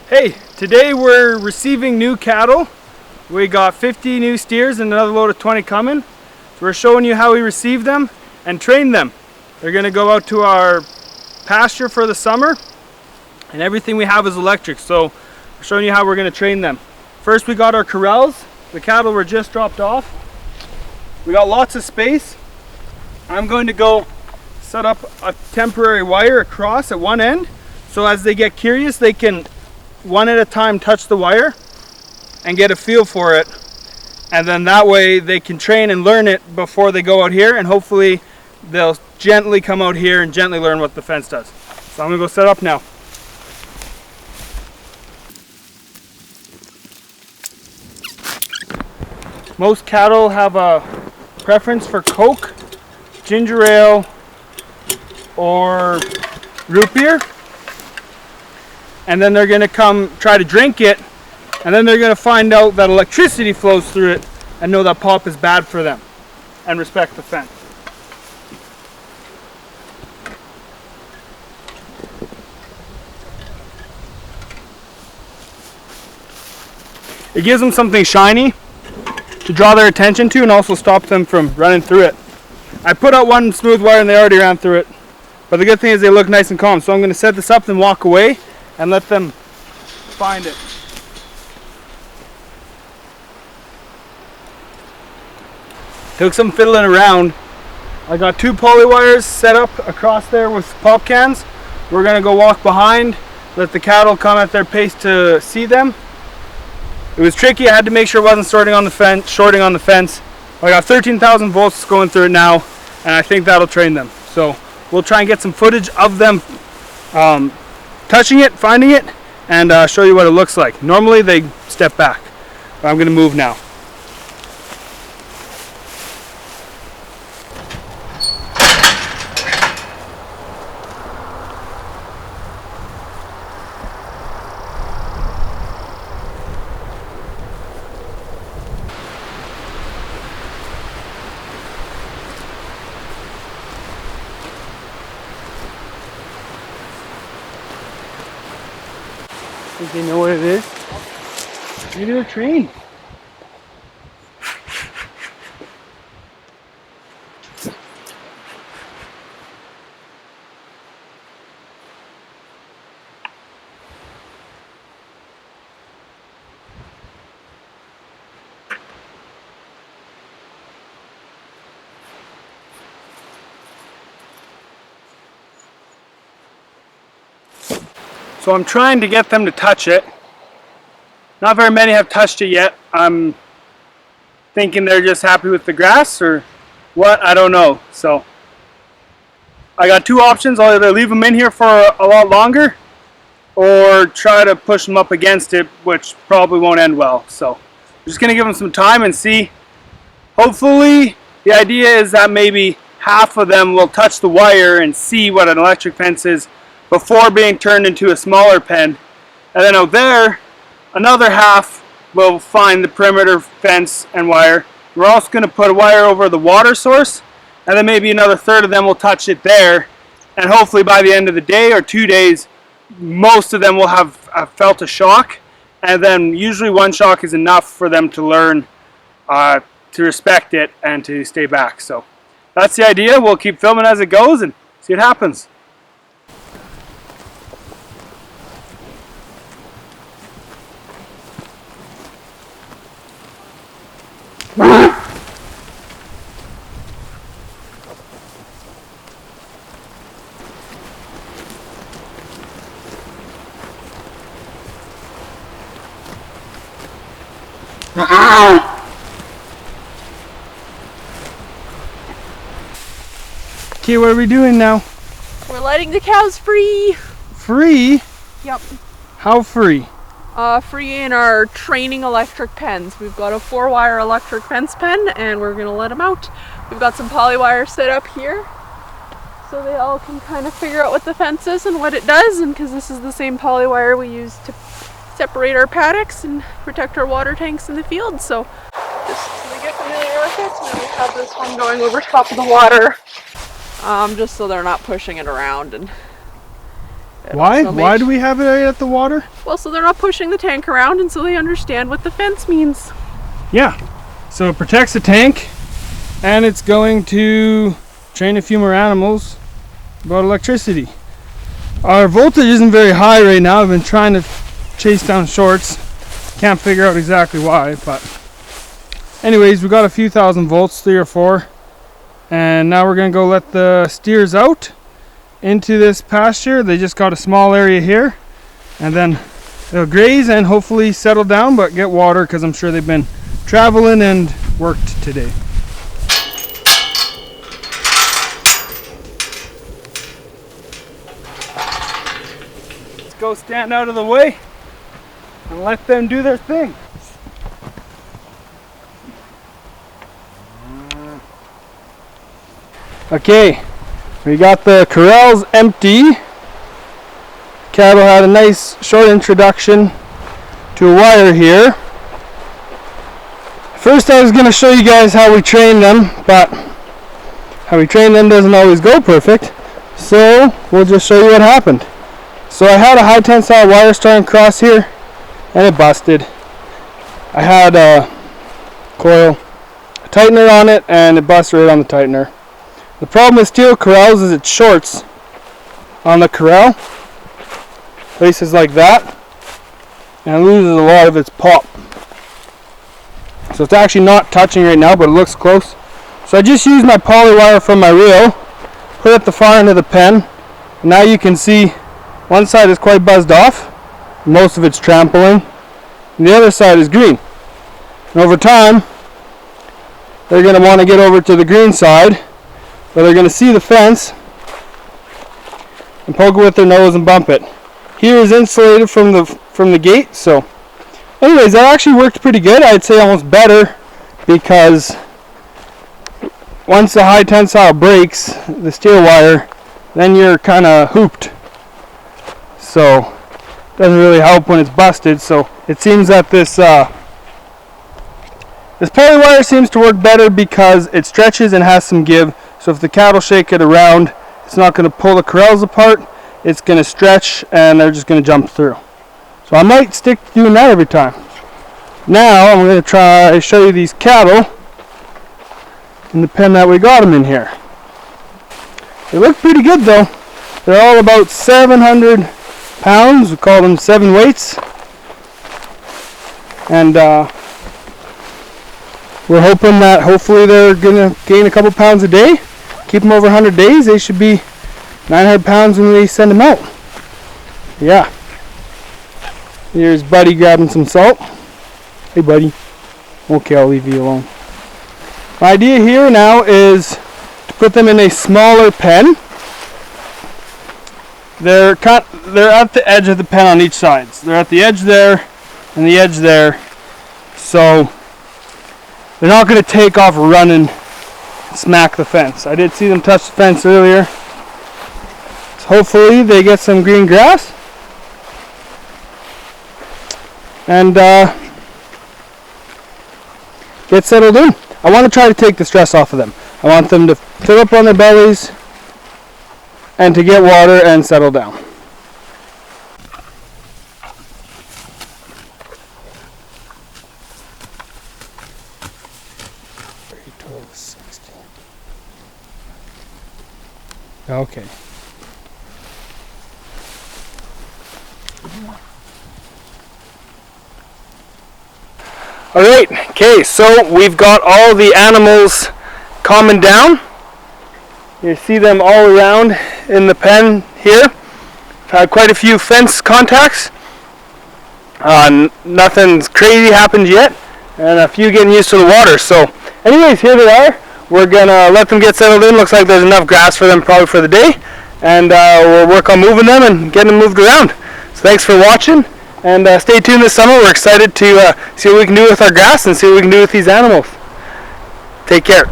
Hey, today we're receiving new cattle. We got 50 new steers and another load of 20 coming. So we're showing you how we receive them and train them. They're gonna go out to our pasture for the summer, and everything we have is electric. So we're showing you how we're gonna train them. First, we got our corrals. The cattle were just dropped off. We got lots of space. I'm going to go set up a temporary wire across at one end, so as they get curious, they can one at a time touch the wire and get a feel for it, and then that way they can train and learn it before they go out here, and hopefully they'll gently come out here and gently learn what the fence does. So I'm gonna go set up now. Most cattle have a preference for Coke, ginger ale, or root beer. And then they're gonna come try to drink it, and then they're gonna find out that electricity flows through it and know that pop is bad for them and respect the fence. It gives them something shiny to draw their attention to and also stop them from running through it. I put out one smooth wire and they already ran through it, but the good thing is they look nice and calm. So I'm gonna set this up and walk away and let them find it. Took some fiddling around. I got 2 poly wires set up across there with pop cans. We're gonna go walk behind, let the cattle come at their pace to see them. It was tricky. I had to make sure it wasn't shorting on the fence. I got 13,000 volts going through it now, and I think that'll train them. So we'll try and get some footage of them touching it, finding it, and show you what it looks like. Normally they step back, but I'm gonna move now. Think they know what it is? Maybe they're trained. So I'm trying to get them to touch it. Not very many have touched it yet. I'm thinking they're just happy with the grass or what, I don't know. So I got 2 options. I'll either leave them in here for a lot longer or try to push them up against it, which probably won't end well. So I'm just gonna give them some time and see. Hopefully the idea is that maybe half of them will touch the wire and see what an electric fence is before being turned into a smaller pen, and then out there another half will find the perimeter fence and wire. We're also going to put a wire over the water source, and then maybe another third of them will touch it there, and hopefully by the end of the day or 2 days most of them will have felt a shock, and then usually 1 shock is enough for them to learn to respect it and to stay back. So that's the idea. We'll keep filming as it goes and see what happens. Okay, what are we doing now? We're letting the cows free. Free? Yep. How free? Free in our training electric pens. We've got a 4-wire electric fence pen and we're gonna let them out. We've got some poly wire set up here so they all can kind of figure out what the fence is and what it does, and because this is the same poly wire we use to separate our paddocks and protect our water tanks in the field. So just so they get familiar with it, and then we have this one going over top of the water, just so they're not pushing it around and Why? Why do we have it right at the water? Well, so they're not pushing the tank around, and so they understand what the fence means. Yeah. So it protects the tank, and it's going to train a few more animals about electricity. Our voltage isn't very high right now. I've been trying to chase down shorts. Can't figure out exactly why, but anyways, we got a few thousand volts, 3 or 4, and now we're gonna go let the steers out into this pasture. They just got a small area here, and then they'll graze and hopefully settle down, but get water because I'm sure they've been traveling and worked today. Let's go stand out of the way and let them do their thing. Okay, we got the corrals empty. Cattle had a nice short introduction to a wire here. First I was going to show you guys how we train them, but how we train them doesn't always go perfect. So we'll just show you what happened. So I had a high tensile wire strung across here and it busted. I had a coil tightener on it and it busted right on the tightener. The problem with steel corrals is it shorts on the corral, places like that, and it loses a lot of its pop. So it's actually not touching right now, but it looks close. So I just used my poly wire from my reel, put it at the far end of the pen. Now you can see one side is quite buzzed off, most of it's trampling, and the other side is green. And over time, they're going to want to get over to the green side, but they're going to see the fence and poke it with their nose and bump it. Here is insulated from the gate, so anyways, that actually worked pretty good. I'd say almost better, because once the high tensile breaks the steel wire, then you're kind of hooped. So it doesn't really help when it's busted. So it seems that this poly wire seems to work better because it stretches and has some give. So if the cattle shake it around, it's not going to pull the corrals apart. It's going to stretch and they're just going to jump through. So I might stick to doing that every time. Now I'm going to try to show you these cattle in the pen that we got them in here. They look pretty good though. They're all about 700 pounds. We call them 7 weights. And we're hoping that hopefully they're going to gain a couple pounds a day. Keep them over 100 days. They should be 900 pounds when we send them out. Yeah. Here's Buddy grabbing some salt. Hey Buddy. Okay, I'll leave you alone. My idea here now is to put them in a smaller pen. They're at the edge of the pen on each side. So they're at the edge there and the edge there. So they're not going to take off running and smack the fence. I did see them touch the fence earlier. So hopefully they get some green grass. And get settled in. I want to try to take the stress off of them. I want them to fill up on their bellies and to get water and settle down. Okay. Alright, okay, so we've got all the animals calming down. You see them all around in the pen here. Had quite a few fence contacts. Nothing's crazy happened yet, and a few getting used to the water. So anyways, here they are. We're gonna let them get settled in. Looks like there's enough grass for them probably for the day, and we'll work on moving them and getting them moved around. So thanks for watching, and stay tuned this summer. We're excited to see what we can do with our grass and see what we can do with these animals. Take care.